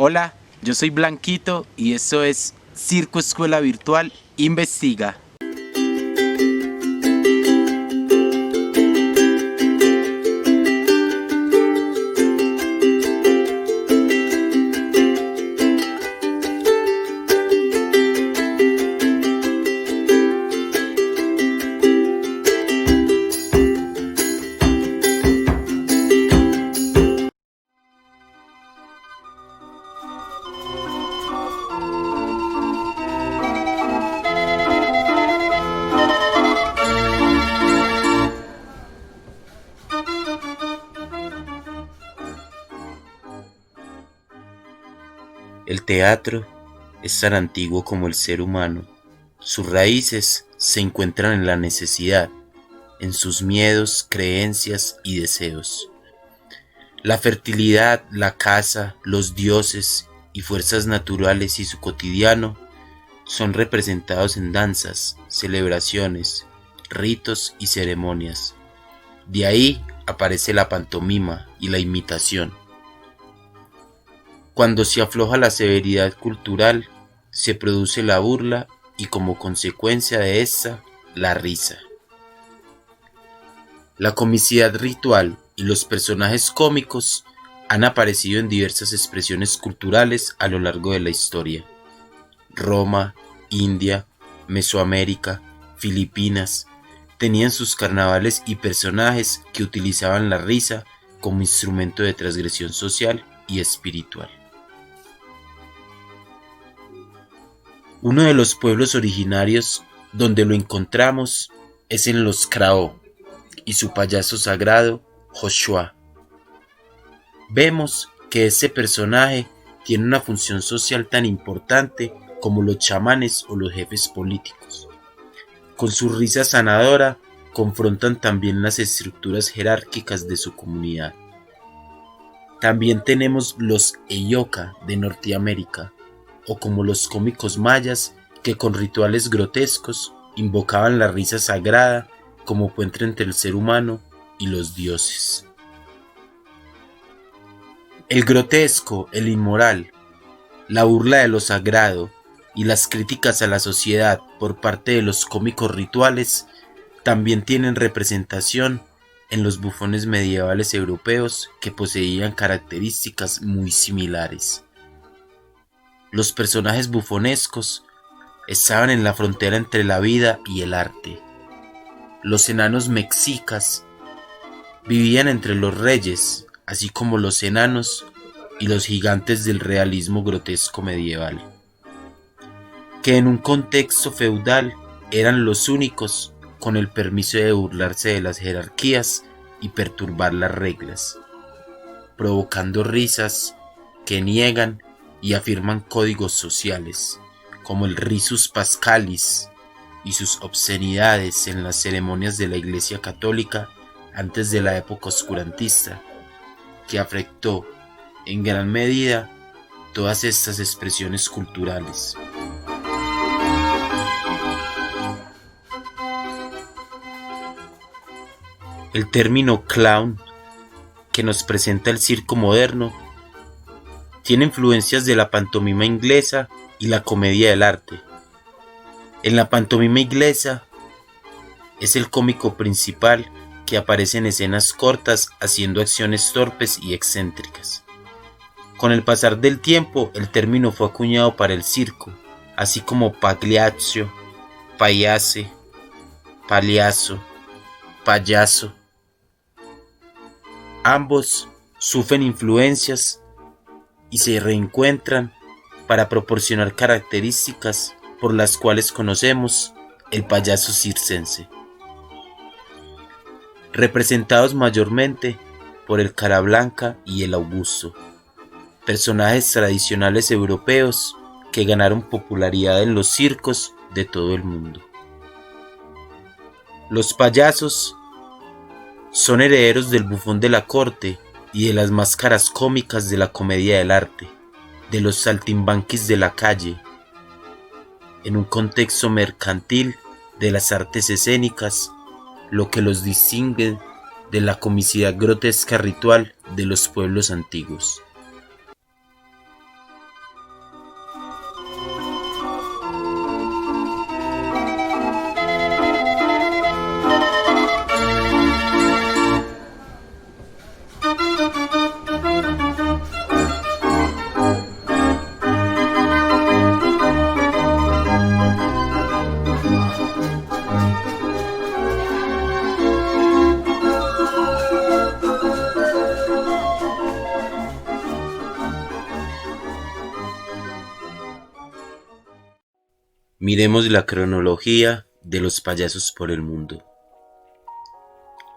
Hola, yo soy Blanquito y esto es Circo Escuela Virtual Investiga. El teatro es tan antiguo como el ser humano. Sus raíces se encuentran en la necesidad, en sus miedos, creencias y deseos. La fertilidad, la caza, los dioses y fuerzas naturales y su cotidiano son representados en danzas, celebraciones, ritos y ceremonias. De ahí aparece la pantomima y la imitación. Cuando se afloja la severidad cultural, se produce la burla y como consecuencia de esta, la risa. La comicidad ritual y los personajes cómicos han aparecido en diversas expresiones culturales a lo largo de la historia. Roma, India, Mesoamérica, Filipinas, tenían sus carnavales y personajes que utilizaban la risa como instrumento de transgresión social y espiritual. Uno de los pueblos originarios donde lo encontramos es en los Krao y su payaso sagrado, Joshua. Vemos que ese personaje tiene una función social tan importante como los chamanes o los jefes políticos. Con su risa sanadora, confrontan también las estructuras jerárquicas de su comunidad. También tenemos los Eyoka de Norteamérica, o como los cómicos mayas que con rituales grotescos invocaban la risa sagrada como puente entre el ser humano y los dioses. El grotesco, el inmoral, la burla de lo sagrado y las críticas a la sociedad por parte de los cómicos rituales también tienen representación en los bufones medievales europeos que poseían características muy similares. Los personajes bufonescos estaban en la frontera entre la vida y el arte. Los enanos mexicas vivían entre los reyes, así como los enanos y los gigantes del realismo grotesco medieval, que en un contexto feudal eran los únicos con el permiso de burlarse de las jerarquías y perturbar las reglas, provocando risas que niegan y afirman códigos sociales, como el risus pascalis y sus obscenidades en las ceremonias de la Iglesia Católica antes de la época oscurantista, que afectó en gran medida todas estas expresiones culturales. El término clown, que nos presenta el circo moderno, tiene influencias de la pantomima inglesa y la comedia del arte. En la pantomima inglesa es el cómico principal que aparece en escenas cortas haciendo acciones torpes y excéntricas. Con el pasar del tiempo, el término fue acuñado para el circo, así como pagliaccio, payase, paliazo, payaso. Ambos sufren influencias y se reencuentran para proporcionar características por las cuales conocemos el payaso circense, representados mayormente por el Cara Blanca y el Augusto, personajes tradicionales europeos que ganaron popularidad en los circos de todo el mundo. Los payasos son herederos del bufón de la corte y de las máscaras cómicas de la comedia del arte, de los saltimbanquis de la calle, en un contexto mercantil de las artes escénicas, lo que los distingue de la comicidad grotesca ritual de los pueblos antiguos. Miremos la cronología de los payasos por el mundo.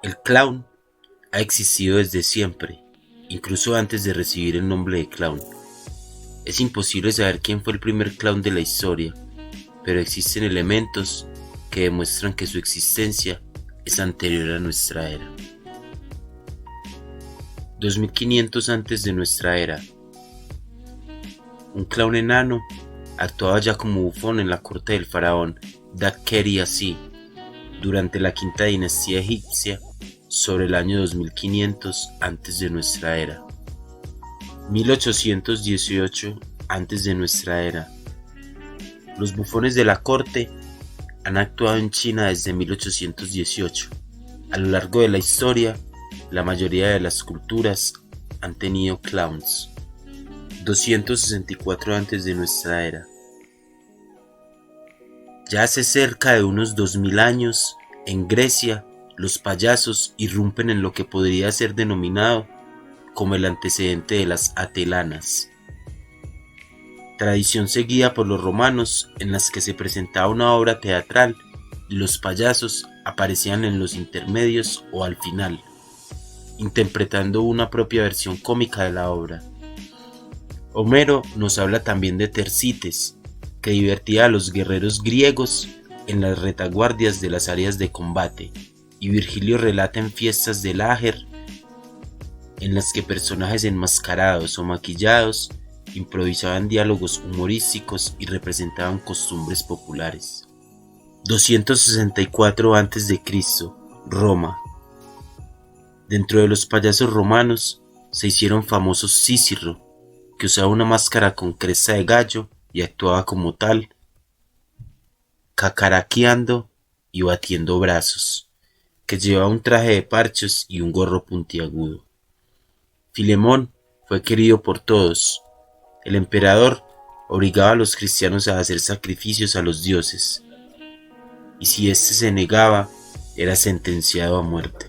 El clown ha existido desde siempre, incluso antes de recibir el nombre de clown. Es imposible saber quién fue el primer clown de la historia, pero existen elementos que demuestran que su existencia es anterior a nuestra era. 2500 antes de nuestra era. Un clown enano actuaba ya como bufón en la corte del faraón Dad-Keri-Asi durante la quinta dinastía egipcia sobre el año 2500 antes de nuestra era. 1818 antes de nuestra era. Los bufones de la corte han actuado en China desde 1818. A lo largo de la historia, la mayoría de las culturas han tenido clowns. 264 antes de nuestra era. Ya hace cerca de unos 2000 años, en Grecia, los payasos irrumpen en lo que podría ser denominado como el antecedente de las atelanas, tradición seguida por los romanos en las que se presentaba una obra teatral y los payasos aparecían en los intermedios o al final, interpretando una propia versión cómica de la obra. Homero nos habla también de Tersites, que divertía a los guerreros griegos en las retaguardias de las áreas de combate, y Virgilio relata en fiestas del Áger en las que personajes enmascarados o maquillados improvisaban diálogos humorísticos y representaban costumbres populares. 264 a.C., Roma. Dentro de los payasos romanos se hicieron famosos Cícero, que usaba una máscara con cresta de gallo y actuaba como tal, cacaraqueando y batiendo brazos, que llevaba un traje de parchos y un gorro puntiagudo. Filemón fue querido por todos. El emperador obligaba a los cristianos a hacer sacrificios a los dioses, y si éste se negaba, era sentenciado a muerte.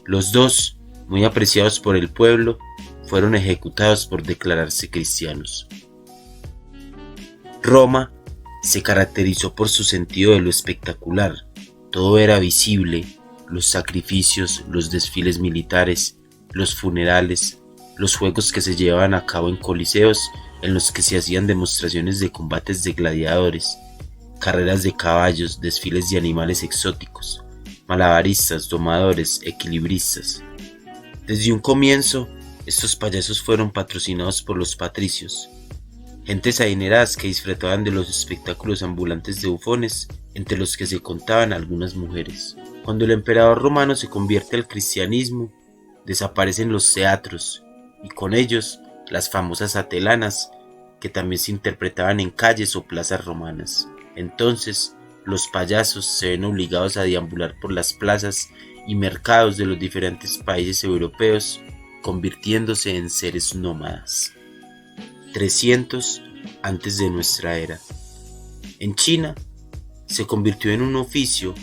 Los dos, muy apreciados por el pueblo, fueron ejecutados por declararse cristianos. Roma se caracterizó por su sentido de lo espectacular. Todo era visible: los sacrificios, los desfiles militares, los funerales, los juegos que se llevaban a cabo en coliseos en los que se hacían demostraciones de combates de gladiadores, carreras de caballos, desfiles de animales exóticos, malabaristas, domadores, equilibristas. Desde un comienzo, estos payasos fueron patrocinados por los patricios, gentes adineradas que disfrutaban de los espectáculos ambulantes de bufones, entre los que se contaban algunas mujeres. Cuando el emperador romano se convierte al cristianismo, desaparecen los teatros, y con ellos las famosas atelanas, que también se interpretaban en calles o plazas romanas. Entonces, los payasos se ven obligados a deambular por las plazas y mercados de los diferentes países europeos, convirtiéndose en seres nómadas. 300 antes de nuestra era. En China, se convirtió en un oficio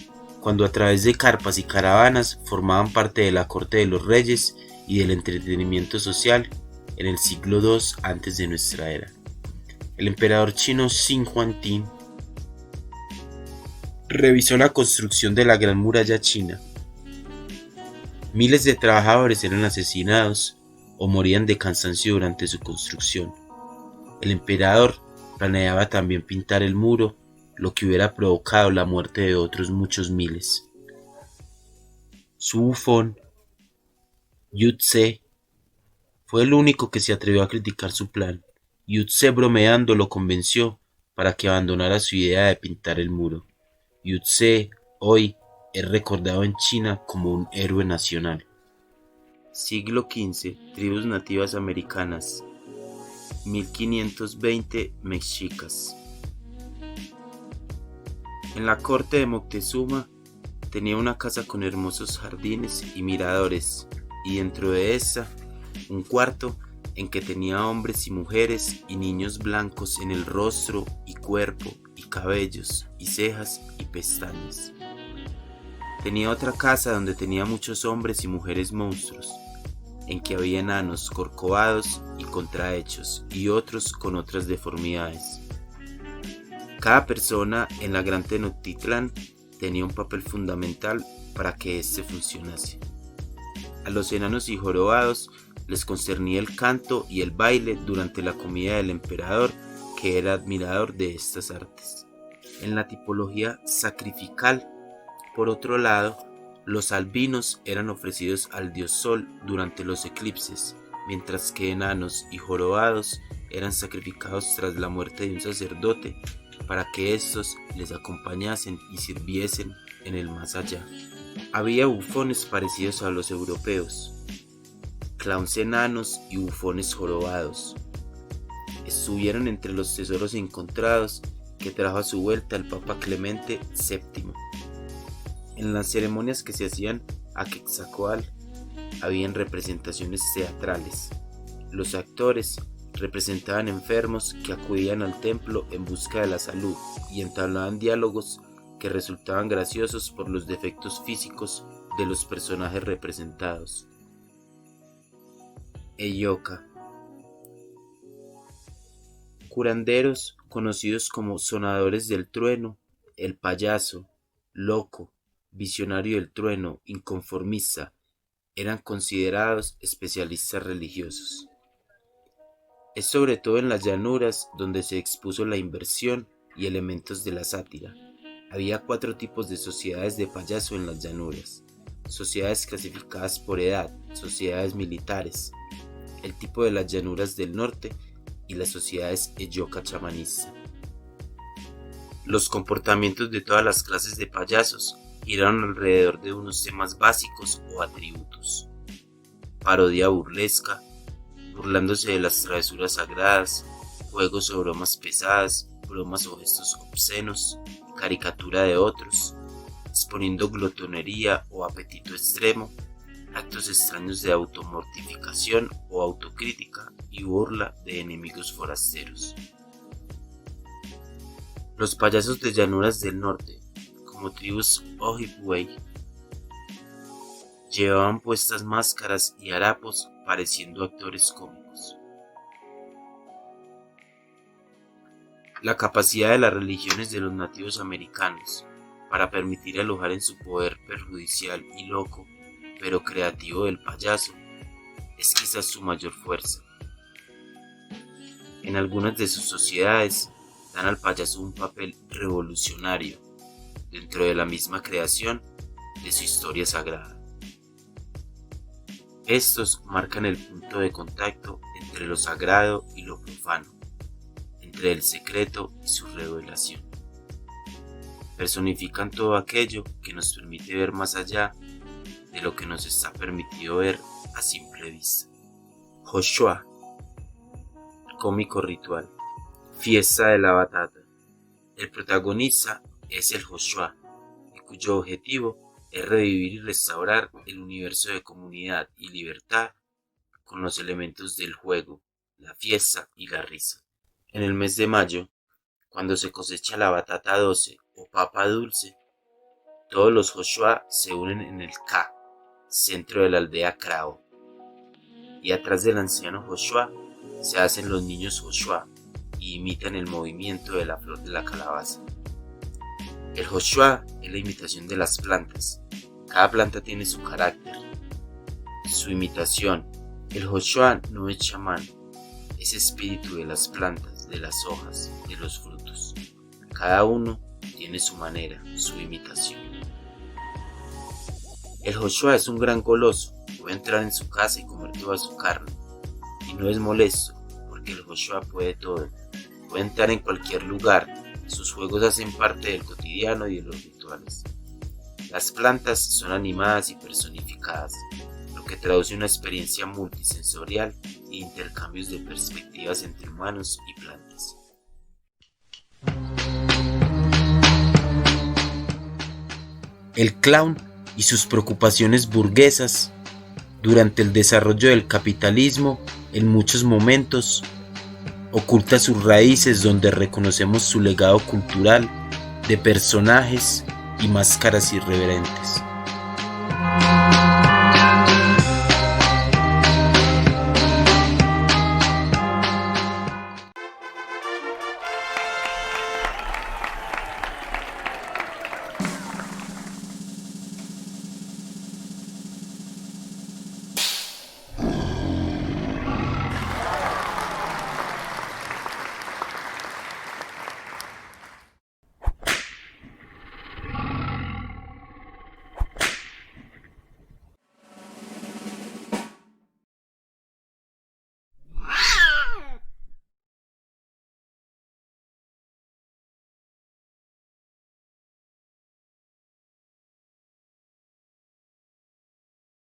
cuando a través de carpas y caravanas formaban parte de la corte de los reyes y del entretenimiento social en el siglo II antes de nuestra era. El emperador chino Xin Huangdi revisó la construcción de la Gran Muralla China. Miles de trabajadores eran asesinados o morían de cansancio durante su construcción. El emperador planeaba también pintar el muro, lo que hubiera provocado la muerte de otros muchos miles. Su bufón, Yu Tse, fue el único que se atrevió a criticar su plan. Yu Tse, bromeando, lo convenció para que abandonara su idea de pintar el muro. Yu Tse hoy es recordado en China como un héroe nacional. Siglo XV, tribus nativas americanas. 1520, mexicas. En la corte de Moctezuma tenía una casa con hermosos jardines y miradores, y dentro de esta un cuarto en que tenía hombres y mujeres y niños blancos en el rostro y cuerpo y cabellos y cejas y pestañas. Tenía otra casa donde tenía muchos hombres y mujeres monstruos, en que había enanos corcovados y contrahechos y otros con otras deformidades. Cada persona en la Gran Tenochtitlán tenía un papel fundamental para que éste funcionase. A los enanos y jorobados les concernía el canto y el baile durante la comida del emperador, que era admirador de estas artes. En la tipología sacrificial, por otro lado, los albinos eran ofrecidos al dios Sol durante los eclipses, mientras que enanos y jorobados eran sacrificados tras la muerte de un sacerdote para que éstos les acompañasen y sirviesen en el más allá. Había bufones parecidos a los europeos, clowns enanos y bufones jorobados. Estuvieron entre los tesoros encontrados que trajo a su vuelta el Papa Clemente VII. En las ceremonias que se hacían a Quetzalcóatl habían representaciones teatrales. Los actores representaban enfermos que acudían al templo en busca de la salud y entablaban diálogos que resultaban graciosos por los defectos físicos de los personajes representados. Eyoka. Curanderos conocidos como sonadores del trueno, el payaso, loco, visionario del trueno, inconformista, eran considerados especialistas religiosos. Es sobre todo en las llanuras donde se expuso la inversión y elementos de la sátira. Había 4 tipos de sociedades de payaso en las llanuras: sociedades clasificadas por edad, sociedades militares, el tipo de las llanuras del norte y las sociedades Eyoka chamanistas. Los comportamientos de todas las clases de payasos giraron alrededor de unos temas básicos o atributos: parodia burlesca, burlándose de las travesuras sagradas, juegos o bromas pesadas, bromas o gestos obscenos, caricatura de otros, exponiendo glotonería o apetito extremo, actos extraños de automortificación o autocrítica y burla de enemigos forasteros. Los payasos de llanuras del norte, como tribus Ojibwe, llevaban puestas máscaras y harapos pareciendo actores cómicos. La capacidad de las religiones de los nativos americanos para permitir alojar en su poder perjudicial y loco, pero creativo del payaso, es quizás su mayor fuerza. En algunas de sus sociedades dan al payaso un papel revolucionario dentro de la misma creación de su historia sagrada. Estos marcan el punto de contacto entre lo sagrado y lo profano, entre el secreto y su revelación. Personifican todo aquello que nos permite ver más allá de lo que nos está permitido ver a simple vista. Joshua, cómico ritual. Fiesta de la batata. El protagonista es el Joshua, cuyo objetivo es revivir y restaurar el universo de comunidad y libertad con los elementos del juego, la fiesta y la risa. En el mes de mayo, cuando se cosecha la batata doce o papa dulce, todos los Joshua se unen en el K, centro de la aldea Krao, y atrás del anciano Joshua se hacen los niños Joshua y imitan el movimiento de la flor de la calabaza. El Joshua es la imitación de las plantas. Cada planta tiene su carácter, su imitación. El Joshua no es chamán, es espíritu de las plantas, de las hojas, de los frutos. Cada uno tiene su manera, su imitación. El Joshua es un gran goloso, puede entrar en su casa y comer toda su carne, y no es molesto, porque el Joshua puede todo, puede entrar en cualquier lugar. Sus juegos hacen parte del cotidiano y de los rituales. Las plantas son animadas y personificadas, lo que traduce una experiencia multisensorial e intercambios de perspectivas entre humanos y plantas. El clown y sus preocupaciones burguesas durante el desarrollo del capitalismo en muchos momentos oculta sus raíces, donde reconocemos su legado cultural de personajes y máscaras irreverentes.